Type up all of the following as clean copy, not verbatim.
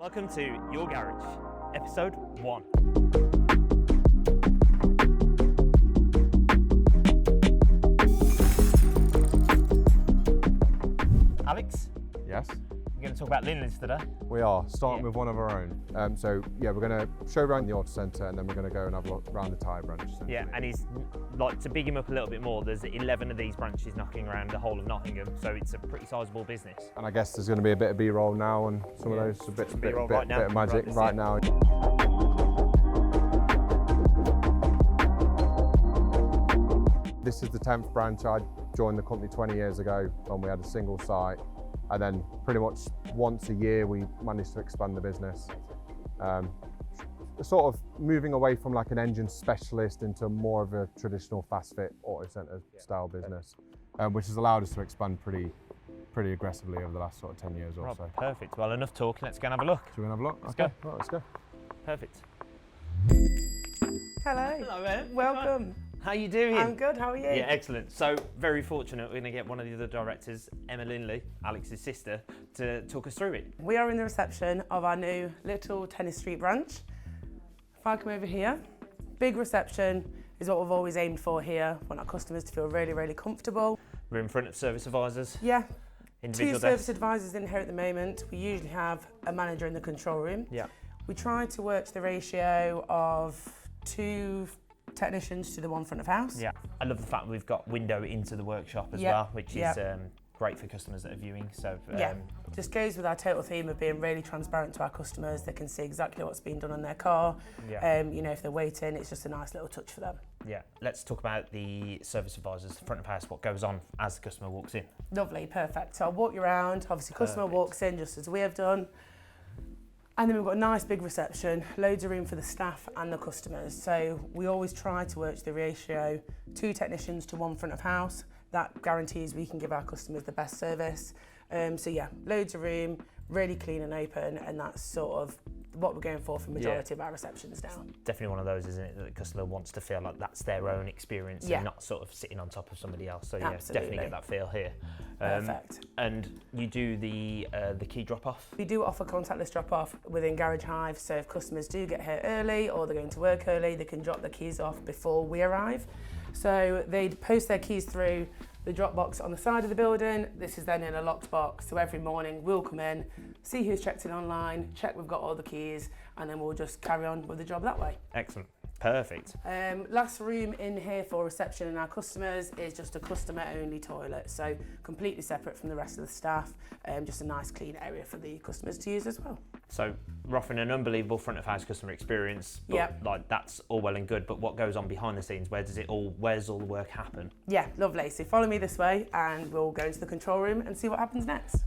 Welcome to Your Garage, episode 1. Alex? Yes? We're going to talk about Lindleys today. We are, starting with one of our own. We're going to show around the Autocentre and then we're going to go and have a look around the Tyre branch. Yeah, and he's, like, to big him up a little bit more, there's 11 of these branches knocking around the whole of Nottingham, so it's a pretty sizable business. And I guess there's going to be a bit of B-roll now and some of those, bit of magic right now. This is the 10th branch. I joined the company 20 years ago when we had a single site. And then pretty much once a year, we managed to expand the business. Sort of moving away from like an engine specialist into more of a traditional fast fit Autocentre style business, which has allowed us to expand pretty aggressively over the last sort of 10 years or so. Perfect. Well, enough talking. Let's go and have a look. Do you want to have a look? Let's go. go. Right, let's go. Perfect. Hello. Hello, man. Welcome. How you doing? I'm good, how are you? Yeah, excellent. So, very fortunate we're going to get one of the other directors, Emma Lindley, Alex's sister, to talk us through it. We are in the reception of our new little Tennis Street branch. If I come over here, big reception is what we've always aimed for here. We want our customers to feel really, really comfortable. We're in front of service advisors. Yeah, Individual two service desks. advisors in here at the moment. We usually have a manager in the control room. Yeah. We try to work to the ratio of 2 technicians to the 1 front of house. Yeah, I love the fact we've got window into the workshop as Yep. well, which is Yep. great for customers that are viewing. So Just goes with our total theme of being really transparent to our customers. They can see exactly what's being done on their car. Yeah. If they're waiting, it's just a nice little touch for them. Yeah, let's talk about the service advisors, front of house, what goes on as the customer walks in. Lovely, perfect. So I'll walk you around. Obviously, customer Perfect. walks in just as we have done. And then we've got a nice big reception, loads of room for the staff and the customers. So we always try to work to the ratio 2 technicians to 1 front of house. That guarantees we can give our customers the best service. Loads of room, really clean and open, and that's sort of what we're going for majority of our receptions now. Definitely one of those, isn't it, that the customer wants to feel like that's their own experience and not sort of sitting on top of somebody else. So yeah, Absolutely. definitely get that feel here. Perfect. And you do the key drop off. We do offer contactless drop-off within Garage Hive, so if customers do get here early or they're going to work early, they can drop their keys off before we arrive. So they'd post their keys through the drop box on the side of the building. This is then in a locked box, so every morning we'll come in, see who's checked in online, check we've got all the keys, and then we'll just carry on with the job that way. Excellent. Perfect. Last room in here for reception and our customers is just a customer only toilet, so completely separate from the rest of the staff, just a nice clean area for the customers to use as well. So we're offering an unbelievable front of house customer experience, but Yep. that's all well and good, but what goes on behind the scenes? Where's all the work happen? Yeah, lovely. So follow me this way and we'll go into the control room and see what happens next.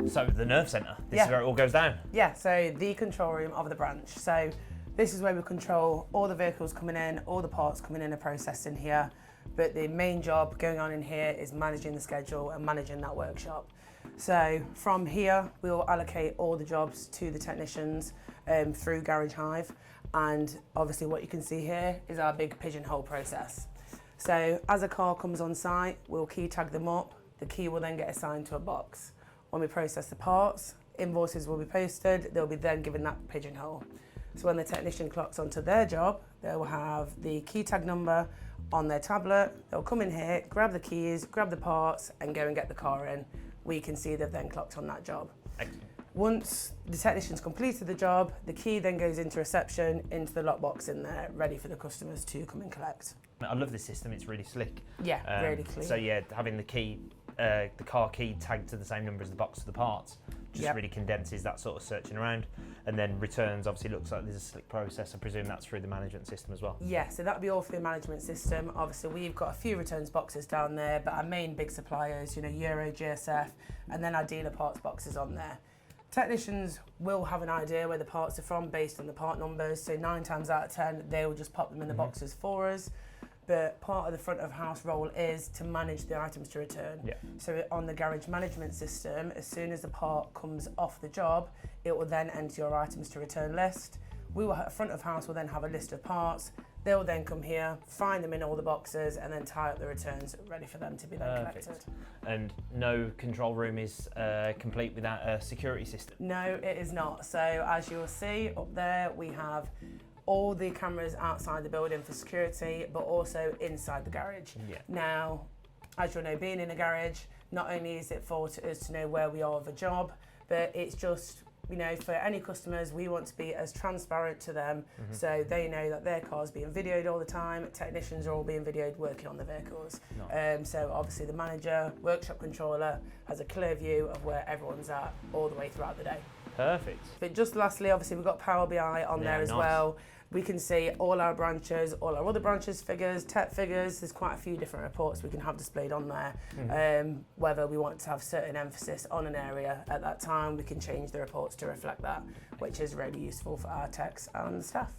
So the nerve centre, this is where it all goes down. Yeah, so the control room of the branch. So this is where we control all the vehicles coming in, all the parts coming in are processed in here. But the main job going on in here is managing the schedule and managing that workshop. So from here, we'll allocate all the jobs to the technicians through Garage Hive. And obviously what you can see here is our big pigeonhole process. So as a car comes on site, we'll key tag them up. The key will then get assigned to a box. When we process the parts, invoices will be posted, they'll be then given that pigeonhole. So when the technician clocks onto their job, they'll have the key tag number on their tablet, they'll come in here, grab the keys, grab the parts, and go and get the car in. We can see they've then clocked on that job. Excellent. Once the technician's completed the job, the key then goes into reception, into the lockbox in there, ready for the customers to come and collect. I love this system, it's really slick. Yeah, really clean. So yeah, having the key, the car key tagged to the same number as the box of the parts just really condenses that sort of searching around, and then returns obviously looks like there's a slick process. I presume that's through the management system as well. Yeah, so that'll be all through the management system. Obviously we've got a few returns boxes down there, but our main big suppliers, Euro, GSF, and then our dealer parts boxes on there. Technicians will have an idea where the parts are from based on the part numbers, so 9 times out of 10 they will just pop them in the boxes for us. But part of the front of house role is to manage the items to return. Yeah. So on the garage management system, as soon as the part comes off the job, it will then enter your items to return list. Front of house will then have a list of parts. They'll then come here, find them in all the boxes, and then tie up the returns, ready for them to be then collected. And no control room is complete without a security system? No, it is not. So as you'll see up there, we have all the cameras outside the building for security, but also inside the garage. Yeah. Now, as you'll know, being in a garage, not only is it for us to know where we are with a job, but it's just, you know, for any customers, we want to be as transparent to them so they know that their car's being videoed all the time, technicians are all being videoed working on the vehicles. Nice. So obviously the manager, workshop controller has a clear view of where everyone's at all the way throughout the day. Perfect. But just lastly, obviously we've got Power BI on there as well. We can see all our branches, all our other branches figures, tech figures. There's quite a few different reports we can have displayed on there. Whether we want to have certain emphasis on an area at that time, we can change the reports to reflect that, which is really useful for our techs and staff.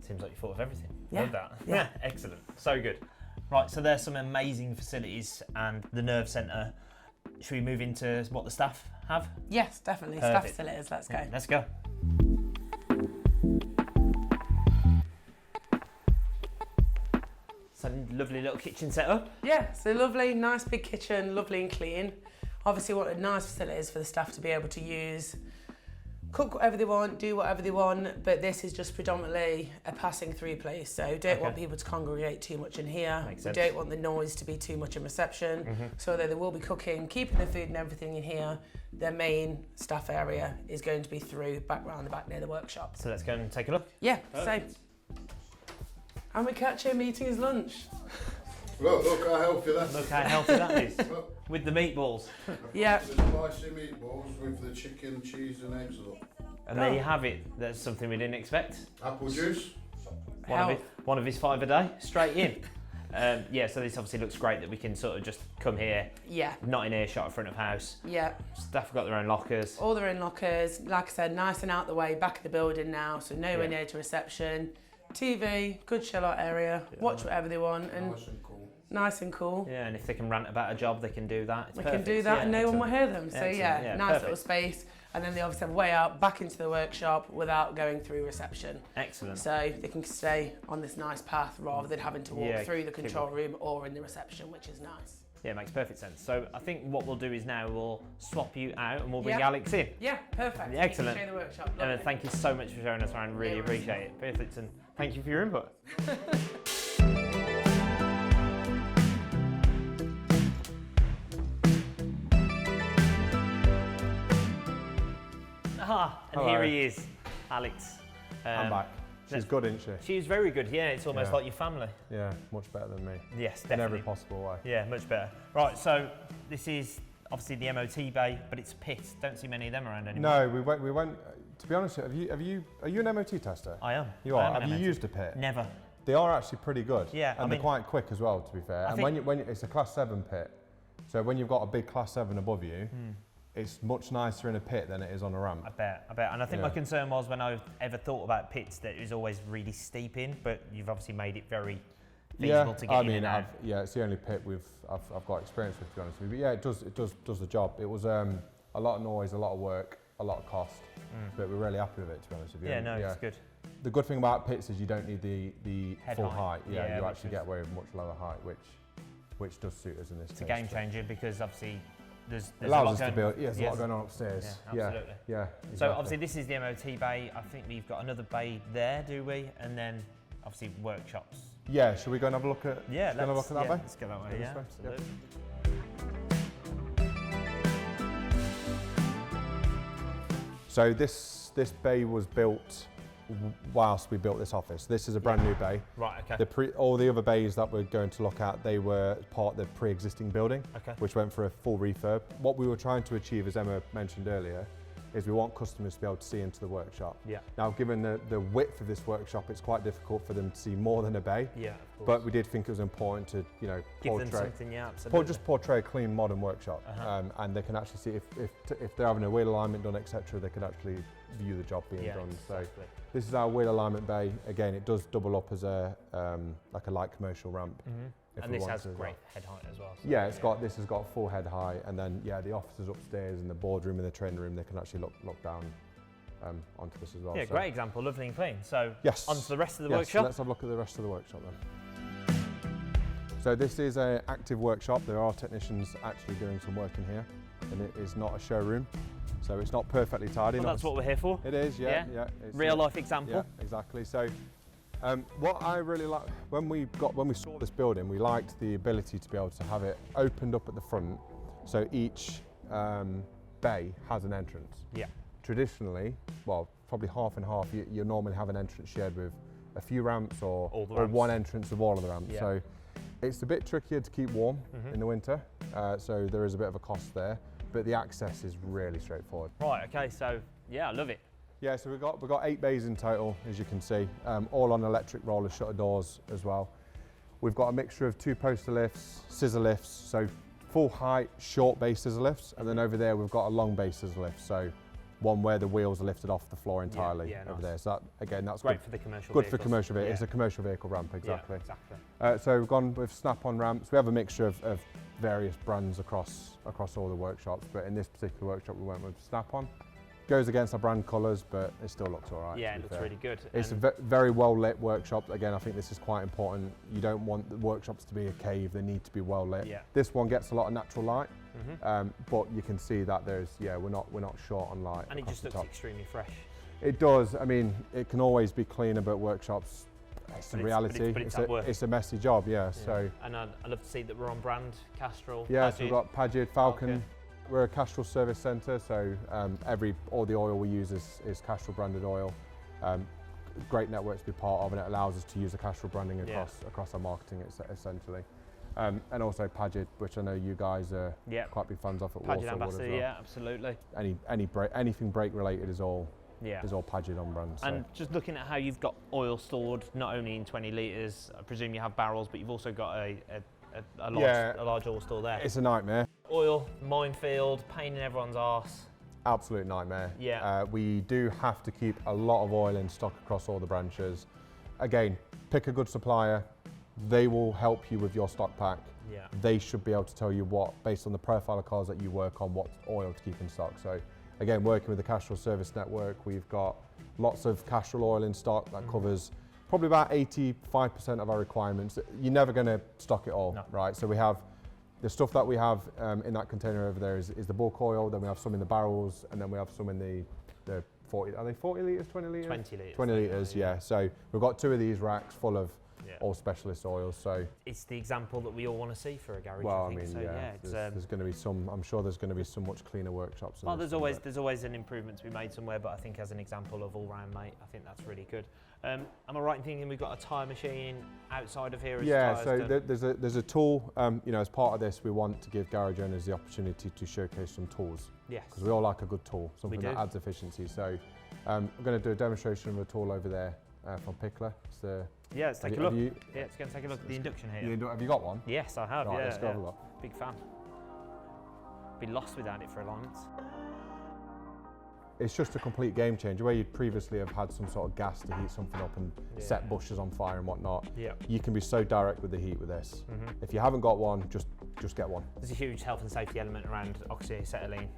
Seems like you thought of everything. Yeah. Love that. Yeah. Excellent. So good. Right, so there's some amazing facilities and the nerve centre. Should we move into what the staff have? Yes, definitely. Perfect. Staff facilities, let's go. Let's go. Some lovely little kitchen setup. Yeah, so lovely, nice big kitchen, lovely and clean. Obviously wanted nice facilities for the staff to be able to use, cook whatever they want, do whatever they want, but this is just predominantly a passing through place, so don't want people to congregate too much in here. Makes We sense. don't want the noise to be too much in reception, so although they will be cooking, keeping the food and everything in here, their main staff area is going to be through back round the back near the workshop. So let's go and take a look. Yeah, Perfect. so, and we catch him eating his lunch. Look how healthy that is. Look how healthy that is. Look, With the meatballs. Yeah. the spicy meatballs with the chicken, cheese and eggs on. And there you have it. That's something we didn't expect. Apple juice. One of his 5 a day, straight in. Yeah, so this obviously looks great that we can sort of just come here, Yeah, not in earshot in front of house. yeah. Staff have got their own lockers. All their own lockers, like I said, nice and out the way, back of the building now, so nowhere near to reception. TV, good chill out area, watch whatever they want, and Nice and cool. nice and cool. Yeah, and if they can rant about a job, they can do that. It's We perfect. can do that Yeah, and no one will excellent. hear them. So Excellent, yeah, nice perfect. little space. And then they obviously have a way out back into the workshop without going through reception. Excellent. So they can stay on this nice path rather than having to walk Yeah, through the keep control room or in the reception, which is nice. Yeah, it makes perfect sense. So I think what we'll do is now we'll swap you out and we'll bring Yeah. Alex in. Yeah, perfect. Yeah, excellent. You can show the workshop. Emma, Lovely. thank you so much for showing us around. Really No worries. appreciate it. Perfect, and thank you for your input. And Hello. here he is, Alex. I'm back. She's good, isn't she? She's very good. Yeah, it's almost Yeah. like your family. Yeah, much better than me. Yes, In definitely. every possible way. Yeah, much better. Right, so this is obviously the MOT bay, but it's a pit. Don't see many of them around anymore. No, we went. To be honest, are you an MOT tester? I am. You I are. am an Have you MOT. used a pit? Never. They are actually pretty good. Yeah, I and they're mean- quite quick as well. To be fair, and think- when it's a Class 7 pit, so when you've got a big Class 7 above you, it's much nicer in a pit than it is on a ramp. I bet. And I think Yeah. my concern was when I ever thought about pits that it was always really steep in, but you've obviously made it very feasible to get I in mean, and out. it's the only pit I've got experience with, to be honest with you. But yeah, it does the job. It was a lot of noise, a lot of work, a lot of cost, but we're really happy with it, to be honest with you. Yeah, And no, it's good. The good thing about pits is you don't need the Head full height. height. Yeah, Yeah, you which actually is- get away with much lower height, which does suit us in this It's a case. game changer because obviously there's It a lot allows us to going build. Yeah, there's a yes. lot going on upstairs. Yeah, absolutely. Yeah. So exactly. obviously this is the MOT bay. I think we've got another bay there, do we? And then obviously workshops. Yeah, should we go and have a look at? Yeah, should we go and have a look at that bay? Let's go that way. Go Yeah, this way, yeah. absolutely. So this bay was built whilst we built this office. This is a brand new bay. Right. Okay. All the other bays that we're going to look at, they were part of the pre-existing building, Okay. which went for a full refurb. What we were trying to achieve, as Emma mentioned earlier, is we want customers to be able to see into the workshop. Yeah. Now, given the width of this workshop, it's quite difficult for them to see more than a bay. Yeah. Of course. But we did think it was important to, give them portray, something. Yeah, absolutely. just portray a clean, modern workshop, Uh-huh. and they can actually see if they're having a wheel alignment done, etc. They can actually view the job being Yeah, done. So exactly. this is our wheel alignment bay. Again, it does double up as a like a light commercial ramp. if And we this want has to as great well. head height as well. So Yeah, this has got full head height, and then the officers upstairs in the boardroom and the training room, they can actually look down onto this as well. Yeah, So, great example, lovely and clean. So yes. on to the rest of the Yes, workshop. let's have a look at the rest of the workshop then. So this is an active workshop. There are technicians actually doing some work in here, and it is not a showroom. So it's not perfectly tidy. Well, that's what we're here for. It is, yeah. It's Real life example. Yeah, exactly. So what I really like, when we saw this building, we liked the ability to be able to have it opened up at the front, so each bay has an entrance. Yeah. Traditionally, well, probably half and half, you normally have an entrance shared with a few ramps or ramps. one entrance of all of the ramps. Yeah. So it's a bit trickier to keep warm in the winter, so there is a bit of a cost there, but the access is really straightforward. Right, okay, so yeah, I love it. Yeah, so we've got 8 bays in total, as you can see, all on electric roller shutter doors as well. We've got a mixture of 2 poster lifts, scissor lifts, so full height, short bay scissor lifts, and then over there we've got a long bay scissor lift, so one where the wheels are lifted off the floor entirely over nice. there. So that, again, that's Great good for the commercial Good vehicles. for commercial vehicles. Yeah. It's a commercial vehicle ramp, exactly. Yeah, exactly. So we've gone with snap-on ramps. We have a mixture of various brands across all the workshops, but in this particular workshop we went with snap-on. Goes against our brand colours, but it still looks all right. Yeah, it looks really good. It's a very well lit workshop. Again, I think this is quite important. You don't want the workshops to be a cave, they need to be well lit. Yeah. This one gets a lot of natural light, but you can see that we're not short on light. And it just looks extremely fresh. It does. I mean, it can always be cleaner, but workshops, it's the reality. It's a messy job, yeah. So. And I love to see that we're on brand, Castrol. Yeah, Pagid. so we've got Pagid, Falcon. We're a Castrol Service centre, so all the oil we use is Castrol branded oil. Great network to be part of, and it allows us to use the Castrol branding across our marketing essentially. And also Pagid, which I know you guys are quite big fans of at Pagid Warsaw ambassador, as well. yeah, absolutely. Anything brake related is all Pagid on brand. So. And just looking at how you've got oil stored, not only in 20 litres, I presume you have barrels, but you've also got a large oil store there. It's a nightmare. Oil, minefield, pain in everyone's arse. Absolute nightmare. Yeah. We do have to keep a lot of oil in stock across all the branches. Again, pick a good supplier. They will help you with your stock pack. Yeah. They should be able to tell you based on the profile of cars that you work on, what oil to keep in stock. So again, working with the Castrol Service network, we've got lots of Castrol oil in stock that covers probably about 85% of our requirements. You're never going to stock it all, right? So we have the stuff that we have in that container over there is the bulk oil, then we have some in the barrels, and then we have some in the 40, are they 40 litres, 20 litres? 20 litres. 20 litres, yeah. So we've got 2 of these racks full of all specialist oils. So it's the example that we all want to see for a garage. Well, I think. So, there's going to be some. I'm sure there's going to be some much cleaner workshops. Well, there's always an improvement to be made somewhere, but I think as an example of all round, mate, I think that's really good. Am I right in thinking we've got a tyre machine outside of here? There's a tool. As part of this, we want to give garage owners the opportunity to showcase some tools. Yes. Because we all like a good tool, something that adds efficiency. So I'm going to do a demonstration of a tool over there from Pichler. Let's take a look. Let's go and take a look at the Induction here. Have you got one? Yes, I have. Right, let's go have a look. Big fan. Be lost without it for alignments. It's just a complete game changer. Where you'd previously have had some sort of gas to heat something up and set bushes on fire and whatnot. Yeah. You can be so direct with the heat with this. If you haven't got one, just get one. There's a huge health and safety element around oxyacetylene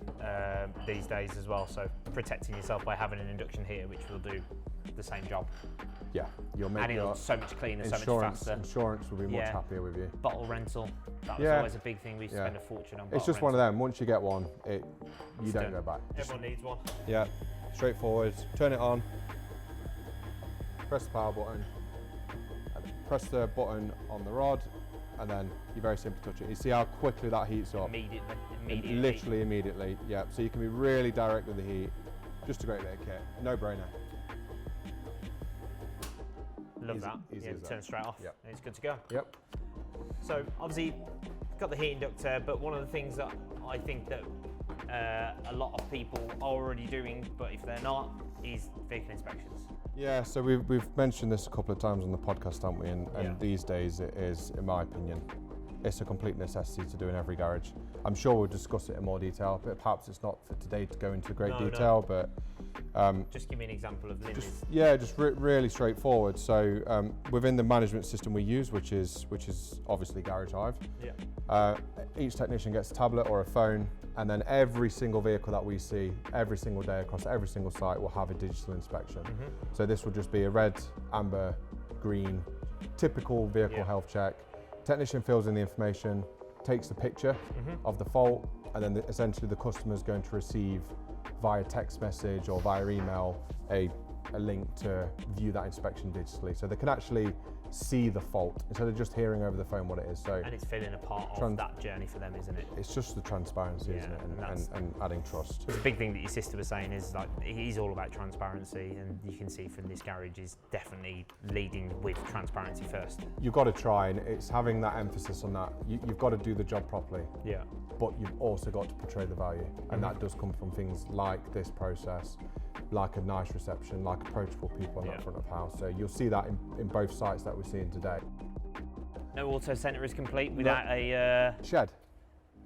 these days as well. So protecting yourself by having an induction heater, which will do the same job. Yeah, you'll make it so much cleaner, so much faster. Insurance will be much happier with you. Bottle rental, that was always a big thing. We used to spend a fortune on. It's just one of them. Once you get one, you don't go back. Everyone needs one. Yeah, straightforward. Turn it on. Press the power button. Press the button on the rod, and then you very simply touch it. You see how quickly that heats up. Immediately. Literally immediately. Yeah. So you can be really direct with the heat. Just a great little kit. No brainer. Love that. Turn straight off. Yep. And it's good to go. Yep. So obviously, got the heat inductor, but one of the things that I think that a lot of people are already doing, but if they're not, is vehicle inspections. Yeah. So we've mentioned this a couple of times on the podcast, haven't we? And these days it is, in my opinion, it's a complete necessity to do in every garage. I'm sure we'll discuss it in more detail, but perhaps it's not for today to go into great detail, but Just give me an example of Lindleys. Just really straightforward. So within the management system we use, which is obviously Garage Hive, each technician gets a tablet or a phone, and then every single vehicle that we see every single day across every single site will have a digital inspection. So this will just be a red, amber, green, typical vehicle health check. Technician fills in the information, takes a picture of the fault, and then essentially the customer is going to receive via text message or via email a link to view that inspection digitally. So they can actually see the fault instead of just hearing over the phone what it is. So and it's feeling a part of that journey for them, isn't it? It's just the transparency, isn't it? And adding trust. It's a big thing that your sister was saying is like he's all about transparency, and you can see from this garage is definitely leading with transparency first. You've got to try, and it's having that emphasis on that. You've got to do the job properly. Yeah. But you've also got to portray the value, and that does come from things like this process, like a nice reception, like approachable people on that front of house. So you'll see that in both sites that we're seeing today. No Autocentre is complete without a shed.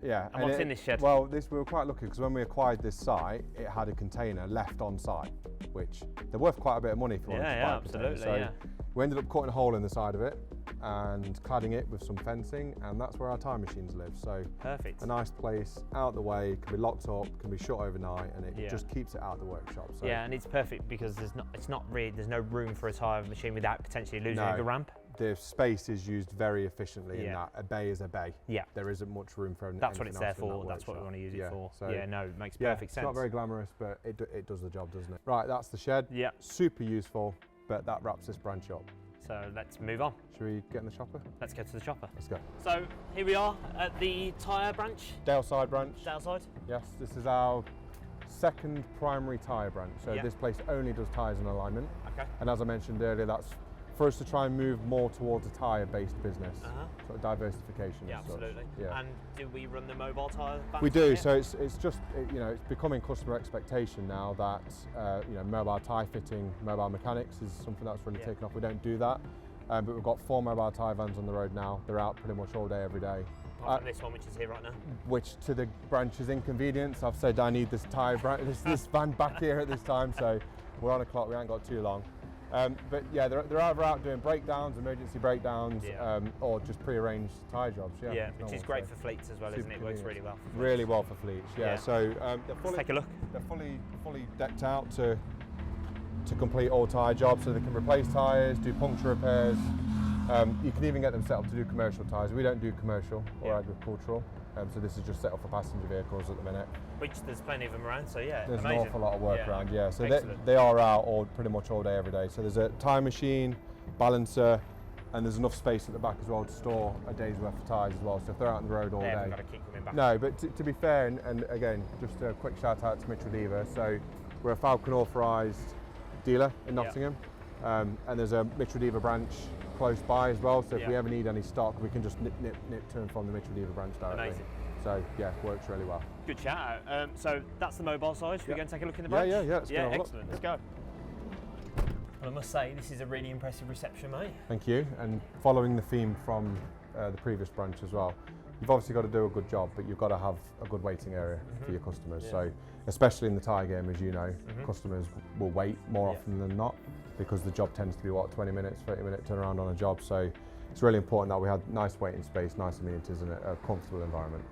Yeah. And what's in this shed? Well, we were quite lucky because when we acquired this site, it had a container left on site, which they're worth quite a bit of money if you want to buy a container. Absolutely. So we ended up cutting a hole in the side of it and cladding it with some fencing, and that's where our Tyre machines live. So perfect. A nice place, out the way, can be locked up, can be shut overnight, and it just keeps it out of the workshop. So and it's perfect because there's no room for a tyre machine without potentially losing the ramp. The space is used very efficiently in that a bay is a bay. Yeah. There isn't much room for anything. That's what it's there for. That's what we want to use it for. So, it makes perfect sense. It's not very glamorous, but it does the job, doesn't it? Right, that's the shed. Yeah. Super useful, but that wraps this branch up. So let's move on. Should we get in the chopper? Let's go to the chopper. Let's go. So here we are at the tyre branch. Daleside branch. Daleside. Yes, this is our second primary tyre branch. So this place only does tyres and alignment. Okay. And as I mentioned earlier, that's for us to try and move more towards a tyre-based business, sort of diversification. Yeah, absolutely. Yeah. And do we run the mobile tyre? We do. So it's just it's becoming customer expectation now that mobile tyre fitting, mobile mechanics is something that's really taken off. We don't do that, but we've got 4 mobile tyre vans on the road now. They're out pretty much all day, every day. Apart from this one, which is here right now. Which to the branch's inconvenience, I've said I need this this van back here at this time. So we're on a clock. We ain't got too long. But yeah, they're either out doing breakdowns, emergency breakdowns, or just pre-arranged tyre jobs. Yeah, which is great for fleets as well, isn't it? It works really well for fleets. Really well for fleets. Yeah. So let's take a look. They're fully decked out to complete all tyre jobs, so they can replace tyres, do puncture repairs. You can even get them set up to do commercial tyres. We don't do commercial or agricultural. So this is just set up for passenger vehicles at the minute. Which there's plenty of them around, so there's an awful lot of work around, So they are out pretty much all day, every day. So there's a tyre machine, balancer, and there's enough space at the back as well to store a day's worth of tyres as well. So if they're out on the road all day. Got to keep coming back. No, but to be fair, and again, just a quick shout out to Mitchell Diva. So we're a Falcon authorised dealer in Nottingham, and there's a Mitchell Diva branch close by as well, so if we ever need any stock, we can just nip to and from the Mitchell Diva branch directly. Amazing. So yeah, works really well. Good shout out. So that's the mobile side. Should we go and take a look in the branch? Yeah, excellent. Let's go. Well, I must say, this is a really impressive reception, mate. Thank you. And following the theme from the previous branch as well, you've obviously got to do a good job, but you've got to have a good waiting area for your customers. So especially in the tyre game, as you know, customers will wait more often than not, because the job tends to be 20 minutes, 30-minute turnaround on a job. So it's really important that we have nice waiting space, nice amenities, and a comfortable environment.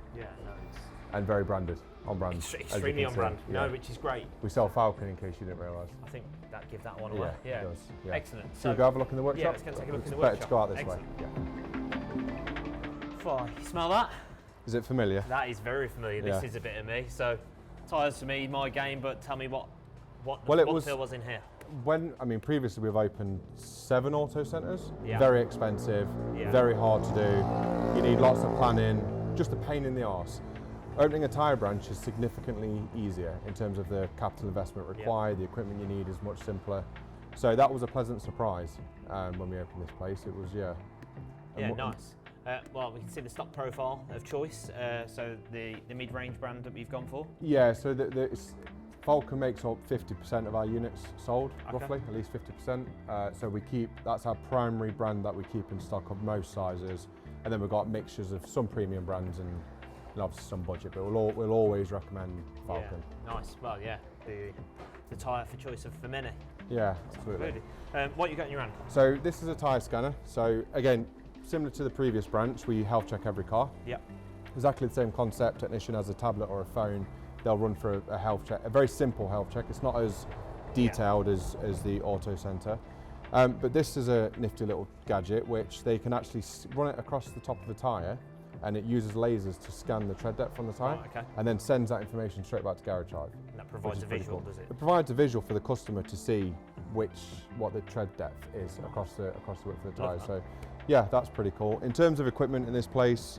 And very branded, on brand. Extremely on brand. No, which is great. We sell Falcon, in case you didn't realise. I think that give that one away. Yeah, it does. Yeah. Excellent. So we go have a look in the workshop? Yeah, let's go take a look in the workshop. workshop. Better to go out this way. Fly. You smell that? Is it familiar? That is very familiar. This is a bit of me. So tyres for me, my game. But tell me what feel was in here. Previously we've opened 7 Autocentres. Very expensive, very hard to do. You need lots of planning, just a pain in the arse. Opening a tyre branch is significantly easier in terms of the capital investment required. The equipment you need is much simpler. So that was a pleasant surprise when we opened this place. It was nice. Well, we can see the stock profile of choice. So the mid-range brand that we've gone for. Yeah. So Falcon makes up 50% of our units sold, roughly, at least 50%. So that's our primary brand that we keep in stock of most sizes. And then we've got mixtures of some premium brands and and obviously some budget, but we'll always recommend Falcon. Yeah. Nice. Well, yeah, the tyre for choice for many. Yeah, absolutely. What you got in your hand? So this is a tyre scanner. So again, similar to the previous branch, we health check every car. Yep. Exactly the same concept. Technician has a tablet or a phone. They'll run for a health check, a very simple health check. It's not as detailed as the Autocentre. But this is a nifty little gadget which they can actually run it across the top of the tyre, and it uses lasers to scan the tread depth on the tyre, and then sends that information straight back to Garage Hive. And that provides a visual, does it? It provides a visual for the customer to see what the tread depth is across the width of the tyre. So yeah, that's pretty cool. In terms of equipment in this place,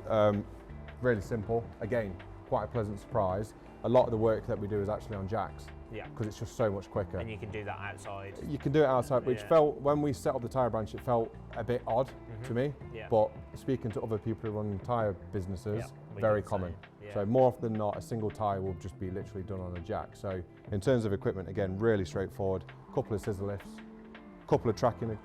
really simple. Again, quite a pleasant surprise. A lot of the work that we do is actually on jacks. Yeah. Because it's just so much quicker. And you can do that outside. You can do it outside, which felt, when we set up the tyre branch, it felt a bit odd to me. Yeah. But speaking to other people who run tyre businesses, very common. So more often than not, a single tyre will just be literally done on a jack. So in terms of equipment, again, really straightforward. A couple of scissor lifts, a couple of tracking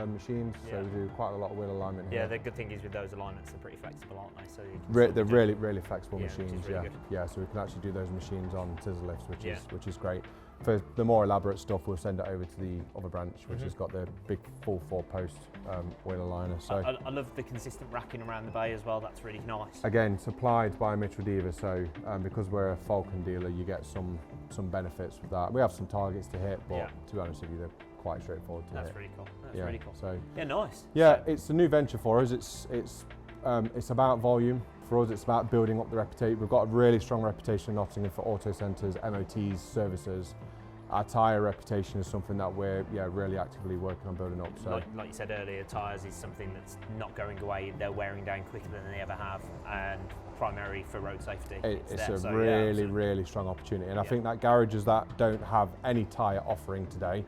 machines. So we do quite a lot of wheel alignment here. Yeah, the good thing is with those alignments, they're pretty flexible, aren't they? So they're really flexible machines. Really yeah. So we can actually do those machines on scissor lifts, which is great. For the more elaborate stuff, we'll send it over to the other branch, which has got the big full 4-post wheel aligner. So I love the consistent racking around the bay as well. That's really nice. Again, supplied by Diva, so because we're a Falcon dealer, you get some benefits with that. We have some targets to hit, but to be honest with you, they're quite straightforward to hit. That's really cool. That's really cool. So nice. Yeah, it's a new venture for us. It's about volume. For us, it's about building up the reputation. We've got a really strong reputation in Nottingham for Autocentres, MOTs, services. Our tyre reputation is something that we're really actively working on building up. So, like you said earlier, tyres is something that's not going away. They're wearing down quicker than they ever have, and primarily for road safety. It's a really strong opportunity, and I think that garages that don't have any tyre offering today,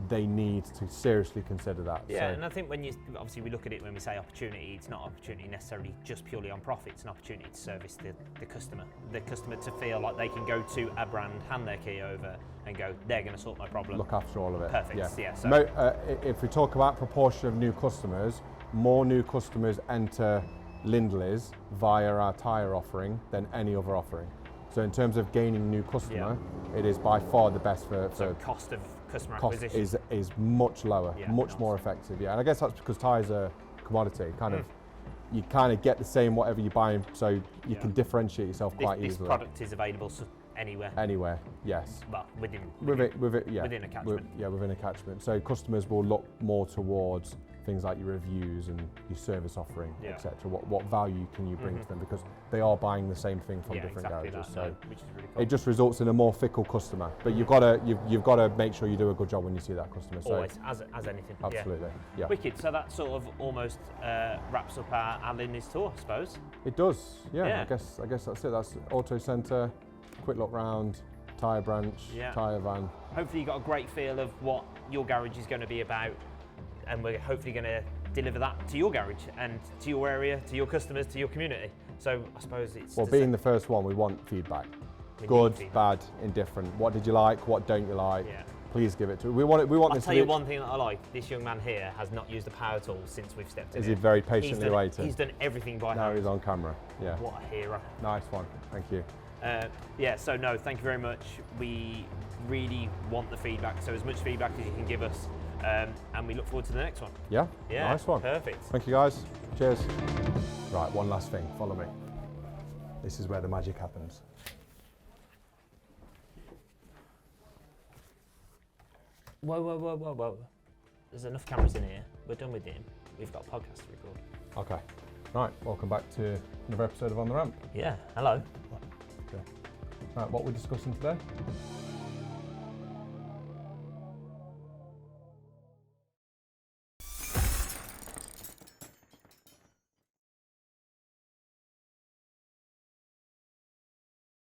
they need to seriously consider that. Yeah, and I think when obviously we look at it when we say opportunity, it's not opportunity necessarily just purely on profit. It's an opportunity to service the customer. The customer to feel like they can go to a brand, hand their key over, and go, they're going to sort my problem. Look after all of it. Perfect. Yeah. So if we talk about proportion of new customers, more new customers enter Lindleys via our tyre offering than any other offering. So in terms of gaining new customer, it is by far the best for cost of customer acquisition is much lower, much more effective. Yeah, and I guess that's because tyres are commodity. You kind of get the same whatever you buy, so you can differentiate yourself quite easily. This product is available anywhere. Anywhere, yes. Well, within a catchment. Within a catchment. So customers will look more towards things like your reviews and your service offering, etc. What value can you bring to them, because they are buying the same thing from different garages. Which is really cool. It just results in a more fickle customer. But you've got to make sure you do a good job when you see that customer. Always, as anything. Absolutely. Yeah. Wicked. So that sort of almost wraps up our Lindleys tour, I suppose. It does. Yeah. I guess that's it. That's Autocentre, quick look round, tyre branch, tyre van. Hopefully you got a great feel of what your garage is going to be about, and we're hopefully going to deliver that to your garage and to your area, to your customers, to your community. So I suppose it's... Well, being the first one, we want feedback. Good, bad, indifferent. What did you like? What don't you like? Please give it to us. We want I'll this. Tell you one thing that I like. This young man here has not used a power tool since we've stepped in. Is he very patiently waiting? He's done everything by hand. Now he's on camera. Yeah. What a hero. Nice one. Thank you. So no, thank you very much. We really want the feedback, so as much feedback as you can give us, and we look forward to the next one. Yeah, nice one. Perfect. Thank you guys. Cheers. Right, one last thing, follow me. This is where the magic happens. Whoa. There's enough cameras in here. We're done with him. We've got a podcast to record. Okay. Right, welcome back to another episode of On The Ramp. Yeah, hello. Okay. Right, what we're discussing today?